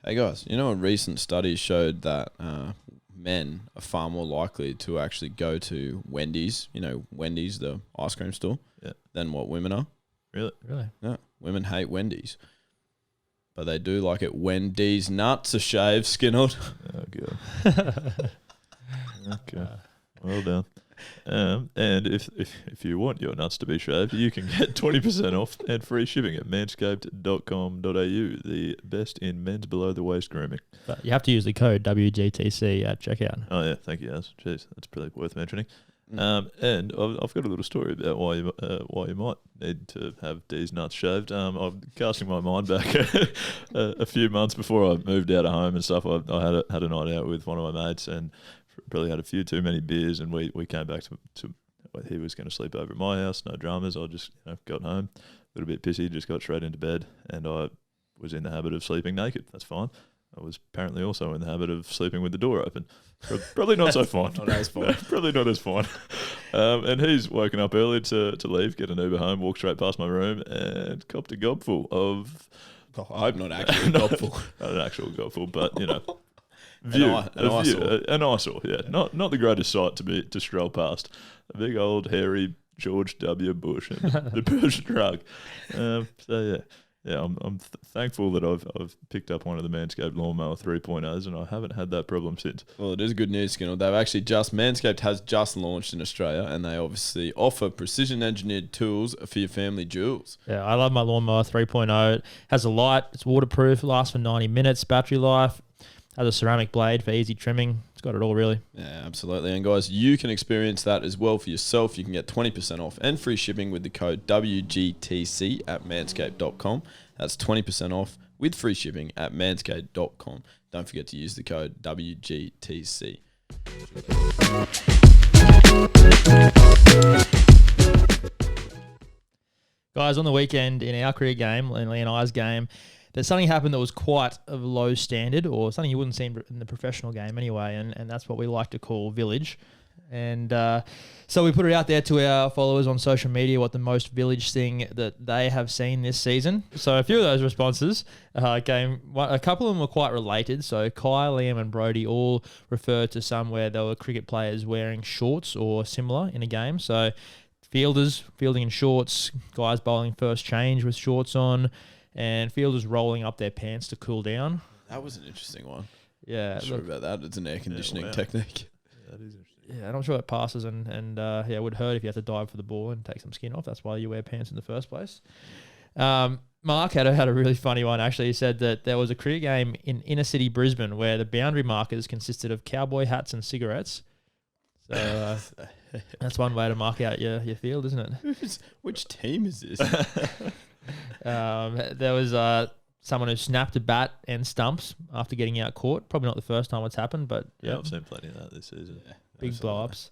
Hey guys, you know a recent study showed that men are far more likely to actually go to Wendy's, Wendy's, the ice cream store, than what women are. Really? Yeah, women hate Wendy's. But they do like it when D's nuts are shaved, Skinnerd. Oh, God. Okay. Well done. And if you want your nuts to be shaved, you can get 20% off and free shipping at manscaped.com.au, the best in men's below-the-waist grooming. But you have to use the code WGTC at checkout. Oh, yeah. Thank you, Az. Jeez, that's pretty worth mentioning. And I've got a little story about why you might need to have D's nuts shaved. I'm casting my mind back a few months before I moved out of home and stuff. I had a night out with one of my mates and probably had a few too many beers, and we came back to he was going to sleep over at my house. No dramas. I just got home a little bit pissy, just got straight into bed, and I was in the habit of sleeping naked. That's fine. I was apparently also in the habit of sleeping with the door open. Probably not so fine. Not as fine. Probably not as fine. And he's woken up early to leave, get an Uber home, walk straight past my room, and copped a gobful of... Oh, I hope not actually a gobful. Not an actual gobful, but, an eyesore, yeah. Not the greatest sight to stroll past. A big old hairy George W. Bush and the Persian rug. I'm thankful that I've picked up one of the Manscaped Lawnmower 3.0s, and I haven't had that problem since. Well, it is good news, Skinner. Manscaped has just launched in Australia, and they obviously offer precision-engineered tools for your family jewels. Yeah, I love my Lawnmower 3.0. It has a light, it's waterproof, lasts for 90 minutes, battery life, has a ceramic blade for easy trimming. It's got it all, really. Yeah, absolutely. And guys, you can experience that as well for yourself. You can get 20% off and free shipping with the code WGTC at manscaped.com. That's 20% off with free shipping at manscaped.com. Don't forget to use the code WGTC. Guys, on the weekend in our cricket game, in Leigh and I's game, there's something happened that was quite of low standard, or something you wouldn't see in the professional game anyway, and that's what we like to call village. And so we put it out there to our followers on social media what the most village thing that they have seen this season. So a few of those responses a couple of them were quite related. So Kai, Liam and Brody all referred to some where there were cricket players wearing shorts or similar in a game. So fielders fielding in shorts, guys bowling first change with shorts on, and fielders rolling up their pants to cool down. That was an interesting one. Yeah. Not sure about that. It's an air conditioning technique. Yeah, that is interesting. Yeah, I'm not sure it passes, and it would hurt if you had to dive for the ball and take some skin off. That's why you wear pants in the first place. Mark had a really funny one, actually. He said that there was a cricket game in inner city Brisbane where the boundary markers consisted of cowboy hats and cigarettes. So that's one way to mark out your field, isn't it? Which team is this? There was someone who snapped a bat and stumps after getting out caught. Probably not the first time it's happened, but yeah, I've seen plenty of that this season. Yeah, big blow-ups.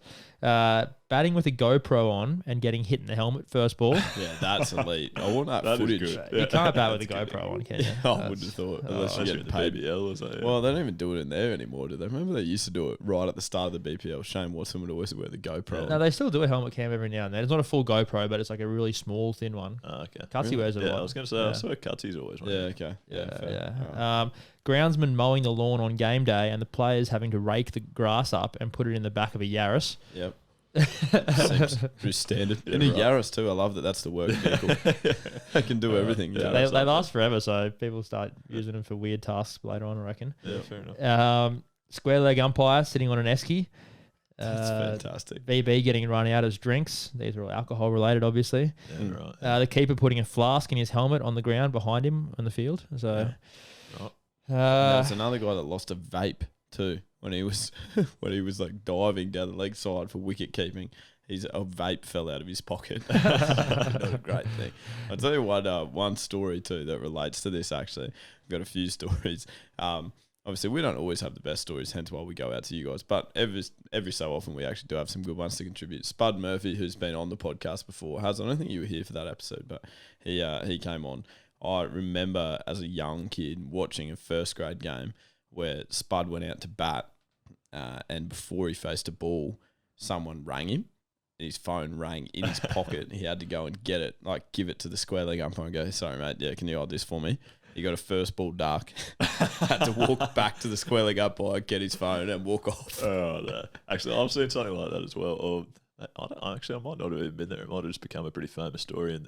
Batting with a GoPro on and getting hit in the helmet first ball. Yeah, that's elite. I want that Is footage. good. You can't bat with a GoPro on, can you? I wouldn't have thought. Unless you get the paid. BBL or something. Well, they don't even do it in there anymore, do they? Remember they used to do it right at the start of the BPL. Shane Watson would always wear the GoPro. No, they still do a helmet cam every now and then. It's not a full GoPro, but it's like a really small, thin one. Oh, okay. Cutsy wears it a lot. I was going to say, I saw Cutsy's always one. Yeah, okay. Fair. Yeah. Groundsman mowing the lawn on game day and the players having to rake the grass up and put it in the back of a Yaris. Yep. Seems pretty standard. In a Yaris too, I love that that's the work vehicle. They can do everything. Yeah, they last forever, so people start using them for weird tasks later on, I reckon. Yeah, fair enough. Square leg umpire sitting on an esky. That's fantastic. VB getting run out as drinks. These are all alcohol related, obviously. Yeah, right. The keeper putting a flask in his helmet on the ground behind him on the field. So, There's another guy that lost a vape too when he was like diving down the leg side for wicket keeping. A vape fell out of his pocket. Not a great thing. I'll tell you one story too that relates to this. Actually, I've got a few stories. Obviously, we don't always have the best stories, hence why we go out to you guys. But every so often, we actually do have some good ones to contribute. Spud Murphy, who's been on the podcast before, I don't think you were here for that episode, but he came on. I remember as a young kid watching a first grade game where Spud went out to bat, and before he faced a ball, someone rang him. His phone rang in his pocket. He had to go and get it, like give it to the square leg umpire and go, "Sorry, mate, yeah, can you hold this for me?" He got a first ball duck. Had to walk back to the square leg up by, get his phone and walk off. Oh, no. Actually, I've seen something like that as well. Or I might not have even been there. It might have just become a pretty famous story in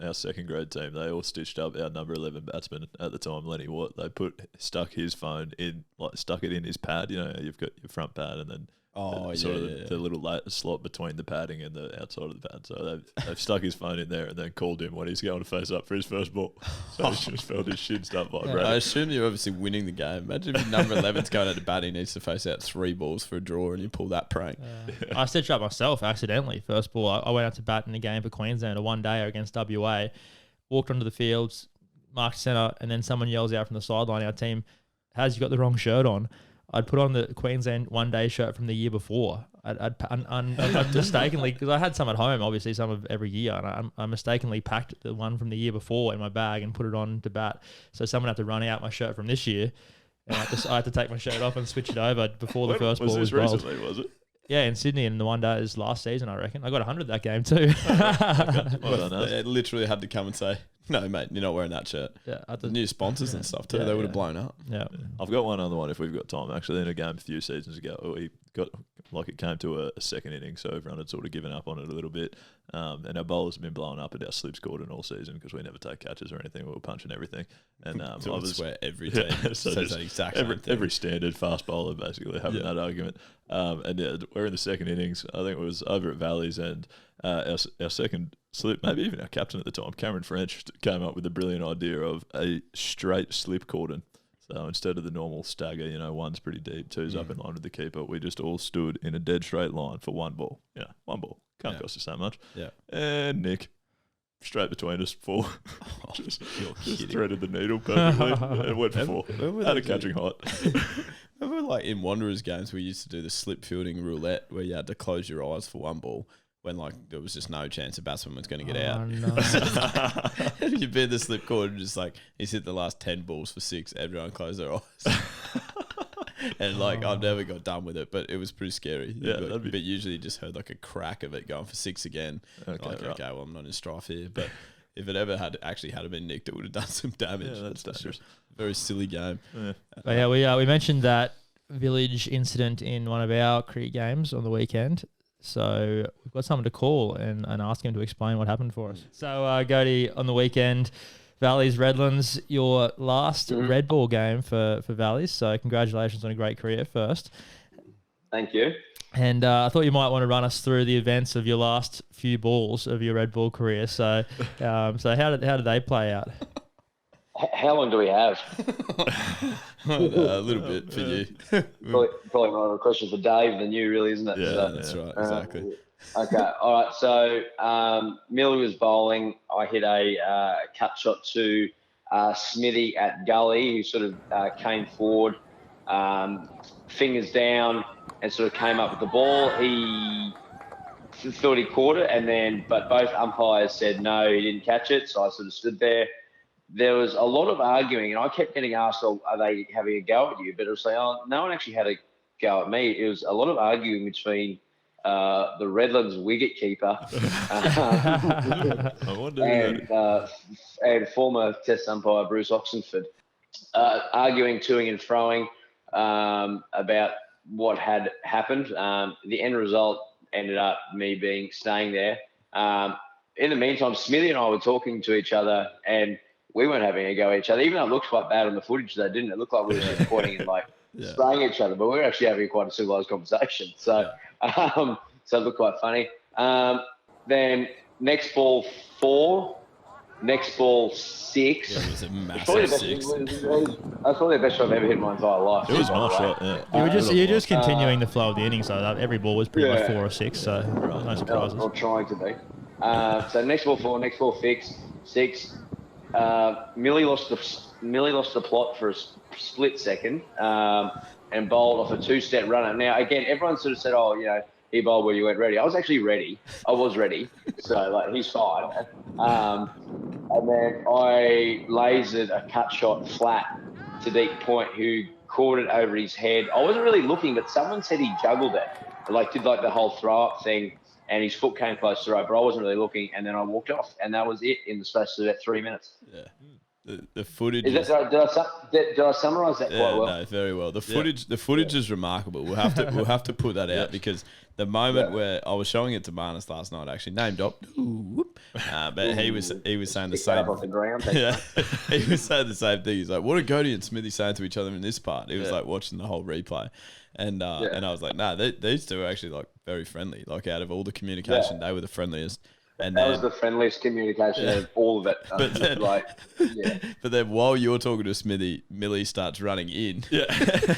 our second grade team. They all stitched up our number 11 batsman at the time, Lenny Watt. They stuck his phone in, stuck it in his pad. You know, you've got your front pad and then the little slot between the padding and the outside of the pad. So they've stuck his phone in there and then called him when he's going to face up for his first ball. So he just felt his shin start vibrating. I assume you're obviously winning the game. Imagine if number 11's going out to bat, he needs to face out 3 balls for a draw and you pull that prank. I stitched up myself accidentally. First ball, I went out to bat in a game for Queensland, a one-dayer against WA, walked onto the fields, marked centre, and then someone yells out from the sideline, our team, "Has you got the wrong shirt on?" I'd put on the Queensland one-day shirt from the year before. I'd mistakenly, because I had some at home, obviously some of every year, and I mistakenly packed the one from the year before in my bag and put it on to bat. So someone had to run out my shirt from this year, and I had to take my shirt off and switch it over before the first ball was bowled. Recently, was it? Yeah, in Sydney in the one day is last season, I reckon. I got 100 that game too. Well done, They literally had to come and say, "No, mate, you're not wearing that shirt." Yeah, the new sponsors and stuff too. They would have blown up. Yeah. I've got one other one if we've got time. Actually, in a game a few seasons ago, we got it came to a second inning, so everyone had sort of given up on it a little bit. And our bowlers have been blowing up at our slips cordon all season because we never take catches or anything. We were punching everything. And I swear every team says that exact same thing. Every standard fast bowler basically having that argument. We're in the second innings. I think it was over at Valleys, and our second slip, maybe even our captain at the time, Cameron French, came up with the brilliant idea of a straight slip cordon. So instead of the normal stagger, one's pretty deep, two's up in line with the keeper, we just all stood in a dead straight line for one ball. One ball. Can't cost us that much. Yeah. And Nick, straight between us, 4. Just threaded the needle perfectly and went for 4. Had a catching height. Remember, in Wanderers games, we used to do the slip fielding roulette where you had to close your eyes for one ball when there was just no chance a batsman was going to get out. No. You'd be in the slip cord and just he's hit the last 10 balls for 6. Everyone closed their eyes. And I've never got done with it, but it was pretty scary. Yeah, but usually you just heard a crack of it going for 6 again. Okay, well, I'm not in strife here. But if it ever had been nicked, it would have done some damage. Yeah, that's dangerous. Very silly game. Yeah. But we mentioned that village incident in one of our cricket games on the weekend. So we've got someone to call and ask him to explain what happened for us. So Gode, on the weekend, Valleys Redlands, your last red ball game for Valleys. So congratulations on a great career first. Thank you. And I thought you might want to run us through the events of your last few balls of your red ball career. So how did they play out? How long do we have? A little bit for you. Probably more of a question for Dave than you, really, isn't it? Yeah, so, that's right. Exactly. Okay. All right. So Millie was bowling. I hit a cut shot to Smithy at gully, who sort of came forward, fingers down, and sort of came up with the ball. He thought he caught it, but both umpires said no, he didn't catch it. So I sort of stood there. There was a lot of arguing, and I kept getting asked, "Oh, are they having a go at you?" But it was no one actually had a go at me. It was a lot of arguing between the Redlands wicket keeper and former Test umpire Bruce Oxenford, arguing toing and froing about what had happened. The end result ended up me staying there. In the meantime, Smithy and I were talking to each other, and we weren't having a go at each other. Even though it looked quite bad on the footage, though, didn't it? It looked like we were just pointing and spraying each other, but we were actually having quite a civilized conversation. So, so it looked quite funny. Then next ball 4, next ball 6. Yeah, it was a massive 6. That's probably the best shot I've ever hit in my entire life. It was a nice shot. Yeah. You're just continuing the flow of the innings, so every ball was pretty much 4 or 6. So no surprises. Or trying to be. So next ball 4, next ball 6. Millie lost the plot for a split second and bowled off a 2-step runner. Now, again, everyone sort of said, he bowled where you weren't ready. I was actually ready. I was ready. So, he's fine. And then I lasered a cut shot flat to deep point, who caught it over his head. I wasn't really looking, but someone said he juggled it. Did the whole throw-up thing. And his foot came close to the rope, but I wasn't really looking. And then I walked off, and that was it in the space of about 3 minutes. Yeah. the footage. Did I summarise that quite well? No, very well. The footage is remarkable. We'll have to put that out because the moment where I was showing it to Marnus last night, actually name drop, but he was saying the same. Off the ground, Yeah, he was saying the same thing. He's like, "What are Gode and Smithy saying to each other in this part?" He was like watching the whole replay, and I was like, "Nah, these two are actually like very friendly. Like out of all the communication, they were the friendliest." And that was the friendliest communication of all of it. But then while you're talking to Smithy, Millie starts running in. Yeah.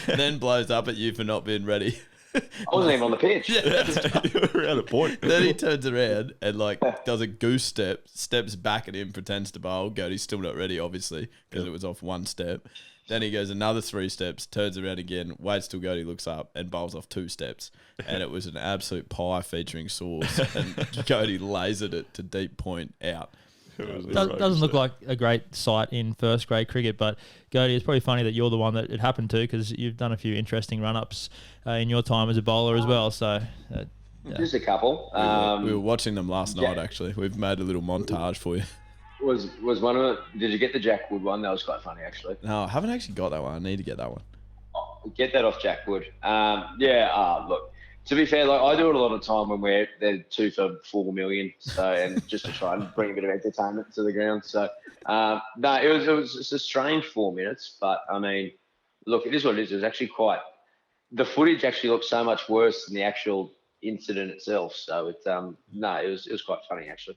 Then blows up at you for not being ready. I wasn't even on the pitch. Yeah. You were at a point. Then he turns around and like does a goose step, steps back at him, pretends to bowl. Gode's still not ready, obviously, because it was off one step. Then he goes another 3 steps, turns around again, waits till Gode looks up and bowls off 2 steps. And it was an absolute pie featuring sauce. And Gode lasered it to deep point out. Doesn't look like a great sight in first grade cricket, but Gode, it's probably funny that you're the one that it happened to because you've done a few interesting run-ups in your time as a bowler as well. So just a couple. We were watching them last night, actually. We've made a little montage for you. Was one of it? Did you get the Jack Wood one? That was quite funny, actually. No, I haven't actually got that one. I need to get that one. Get that off Jack Wood. Look, to be fair, like I do it a lot of time when they're 2 for 4 million, so and just to try and bring a bit of entertainment to the ground. So it was just a strange 4 minutes, but I mean, look, it is what it is. It was actually the footage actually looked so much worse than the actual incident itself. So it was quite funny actually.